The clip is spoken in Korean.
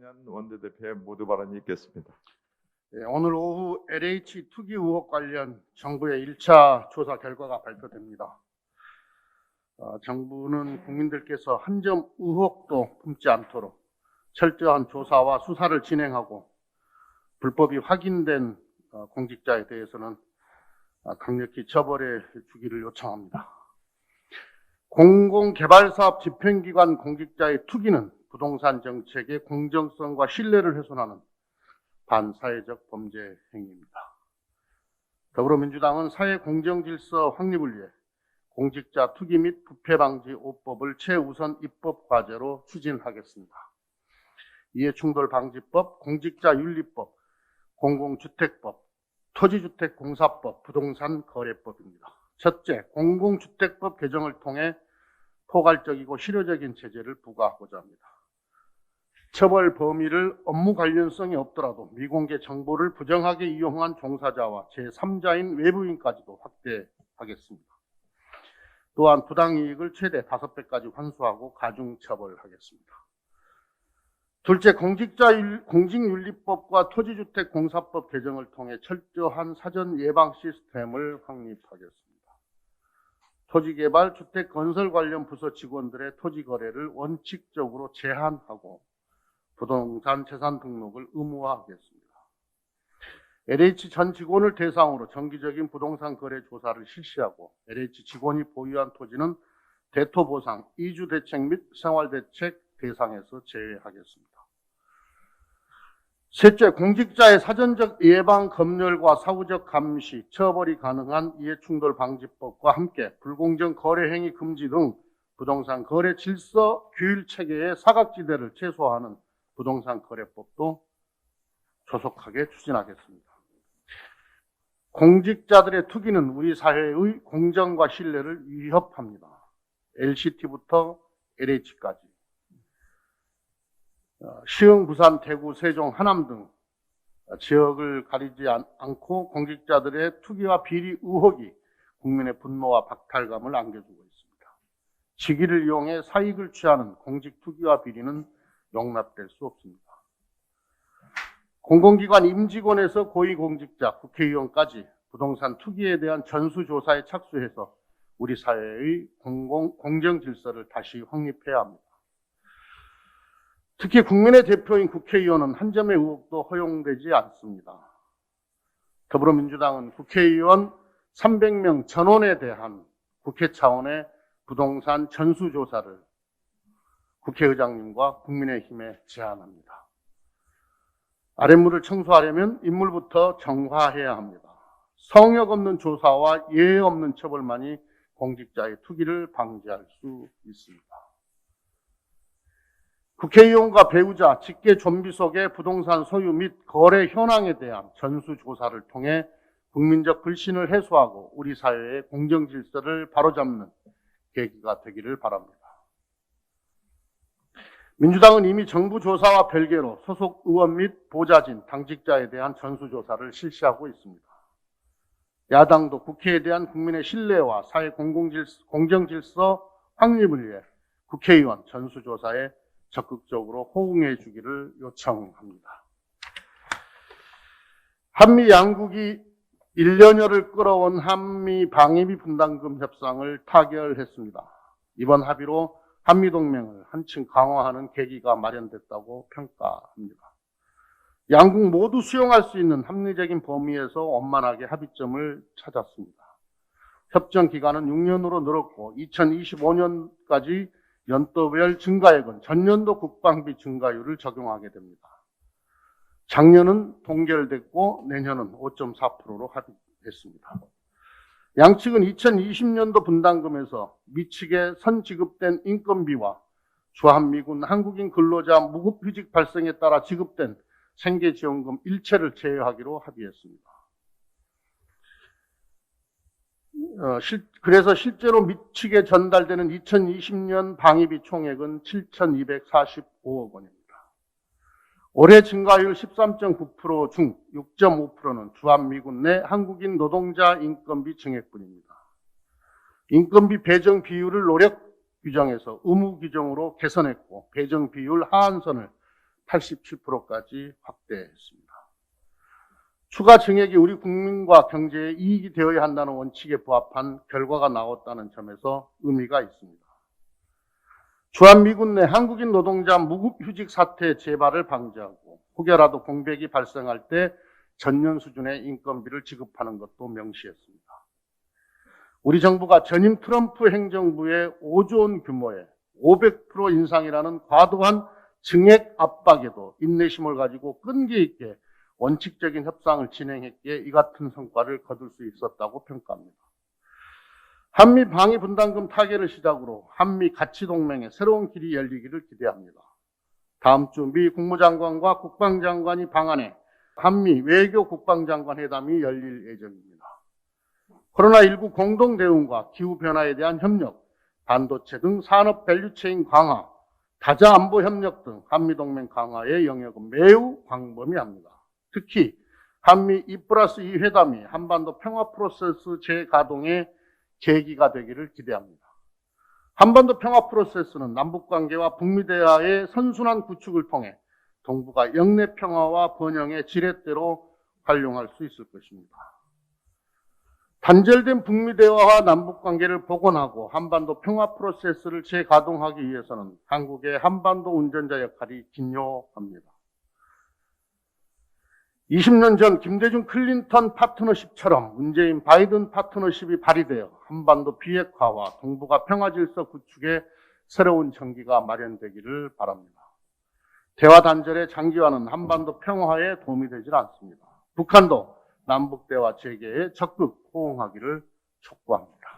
이낙연 원내대표의 모두 발언이 있겠습니다. 네, 오늘 오후 LH 투기 의혹 관련 정부의 1차 조사 결과가 발표됩니다. 정부는 국민들께서 한 점 의혹도 품지 않도록 철저한 조사와 수사를 진행하고 불법이 확인된 공직자에 대해서는 강력히 처벌해 주기를 요청합니다. 공공개발사업 집행기관 공직자의 투기는 부동산 정책의 공정성과 신뢰를 훼손하는 반사회적 범죄 행위입니다. 더불어민주당은 사회 공정질서 확립을 위해 공직자 투기 및 부패방지 5법을 최우선 입법 과제로 추진하겠습니다. 이해충돌방지법, 공직자윤리법, 공공주택법, 토지주택공사법, 부동산거래법입니다. 첫째, 공공주택법 개정을 통해 포괄적이고 실효적인 제재를 부과하고자 합니다. 처벌 범위를 업무 관련성이 없더라도 미공개 정보를 부정하게 이용한 종사자와 제3자인 외부인까지도 확대하겠습니다. 또한 부당이익을 최대 5배까지 환수하고 가중처벌하겠습니다. 둘째, 공직윤리법과 토지주택공사법 개정을 통해 철저한 사전 예방 시스템을 확립하겠습니다. 토지개발, 주택건설 관련 부서 직원들의 토지 거래를 원칙적으로 제한하고 부동산 재산 등록을 의무화하겠습니다. LH 전 직원을 대상으로 정기적인 부동산 거래 조사를 실시하고 LH 직원이 보유한 토지는 대토보상, 이주대책 및 생활대책 대상에서 제외하겠습니다. 셋째, 공직자의 사전적 예방, 검열과 사후적 감시, 처벌이 가능한 이해충돌방지법과 함께 불공정 거래 행위 금지 등 부동산 거래 질서 규율 체계의 사각지대를 최소화하는 부동산 거래법도 조속하게 추진하겠습니다. 공직자들의 투기는 우리 사회의 공정과 신뢰를 위협합니다. LCT부터 LH까지. 시흥, 부산, 대구, 세종, 하남 등 지역을 가리지 않고 공직자들의 투기와 비리 의혹이 국민의 분노와 박탈감을 안겨주고 있습니다. 직위를 이용해 사익을 취하는 공직 투기와 비리는 용납될 수 없습니다. 공공기관 임직원에서 고위공직자, 국회의원까지 부동산 투기에 대한 전수조사에 착수해서 우리 사회의 공정질서를 다시 확립해야 합니다. 특히 국민의 대표인 국회의원은 한 점의 의혹도 허용되지 않습니다. 더불어민주당은 국회의원 300명 전원에 대한 국회 차원의 부동산 전수조사를 국회의장님과 국민의힘에 제안합니다. 아랫물을 청소하려면 윗물부터 정화해야 합니다. 성역 없는 조사와 예의 없는 처벌만이 공직자의 투기를 방지할 수 있습니다. 국회의원과 배우자, 직계 좀비 속의 부동산 소유 및 거래 현황에 대한 전수조사를 통해 국민적 불신을 해소하고 우리 사회의 공정질서를 바로잡는 계기가 되기를 바랍니다. 민주당은 이미 정부 조사와 별개로 소속 의원 및 보좌진, 당직자에 대한 전수조사를 실시하고 있습니다. 야당도 국회에 대한 국민의 신뢰와 사회 공정질서 확립을 위해 국회의원 전수조사에 적극적으로 호응해 주기를 요청합니다. 한미 양국이 1년여를 끌어온 한미 방위비 분담금 협상을 타결했습니다. 이번 합의로 한미동맹을 한층 강화하는 계기가 마련됐다고 평가합니다. 양국 모두 수용할 수 있는 합리적인 범위에서 원만하게 합의점을 찾았습니다. 협정 기간은 6년으로 늘었고 2025년까지 연도별 증가액은 전년도 국방비 증가율을 적용하게 됩니다. 작년은 동결됐고 내년은 5.4%로 합의했습니다. 양측은 2020년도 분담금에서 미측에 선지급된 인건비와 주한미군 한국인 근로자 무급휴직 발생에 따라 지급된 생계지원금 일체를 제외하기로 합의했습니다. 그래서 실제로 미측에 전달되는 2020년 방위비 총액은 7,245억 원입니다. 올해 증가율 13.9% 중 6.5%는 주한미군 내 한국인 노동자 인건비 증액분입니다. 인건비 배정 비율을 노력 규정에서 의무 규정으로 개선했고 배정 비율 하한선을 87%까지 확대했습니다. 추가 증액이 우리 국민과 경제에 이익이 되어야 한다는 원칙에 부합한 결과가 나왔다는 점에서 의미가 있습니다. 주한미군 내 한국인 노동자 무급휴직 사태 재발을 방지하고 혹여라도 공백이 발생할 때 전년 수준의 인건비를 지급하는 것도 명시했습니다. 우리 정부가 전임 트럼프 행정부의 5조 원 규모의 500% 인상이라는 과도한 증액 압박에도 인내심을 가지고 끈기 있게 원칙적인 협상을 진행했기에 이 같은 성과를 거둘 수 있었다고 평가합니다. 한미 방위 분담금 타결을 시작으로 한미 가치동맹의 새로운 길이 열리기를 기대합니다. 다음 주 미 국무장관과 국방장관이 방한해 한미 외교 국방장관 회담이 열릴 예정입니다. 코로나19 공동대응과 기후변화에 대한 협력, 반도체 등 산업 밸류체인 강화, 다자 안보 협력 등 한미동맹 강화의 영역은 매우 광범위합니다. 특히 한미 2+2 회담이 한반도 평화 프로세스 재가동의 계기가 되기를 기대합니다. 한반도 평화 프로세스는 남북관계와 북미 대화의 선순환 구축을 통해 동북아 영내 평화와 번영의 지렛대로 활용할 수 있을 것입니다. 단절된 북미 대화와 남북 관계를 복원하고 한반도 평화 프로세스를 재가동하기 위해서는 한국의 한반도 운전자 역할이 긴요합니다. 20년 전 김대중 클린턴 파트너십처럼 문재인 바이든 파트너십이 발휘되어 한반도 비핵화와 동북아 평화 질서 구축에 새로운 전기가 마련되기를 바랍니다. 대화 단절의 장기화는 한반도 평화에 도움이 되질 않습니다. 북한도 남북 대화 재개에 적극 호응하기를 촉구합니다.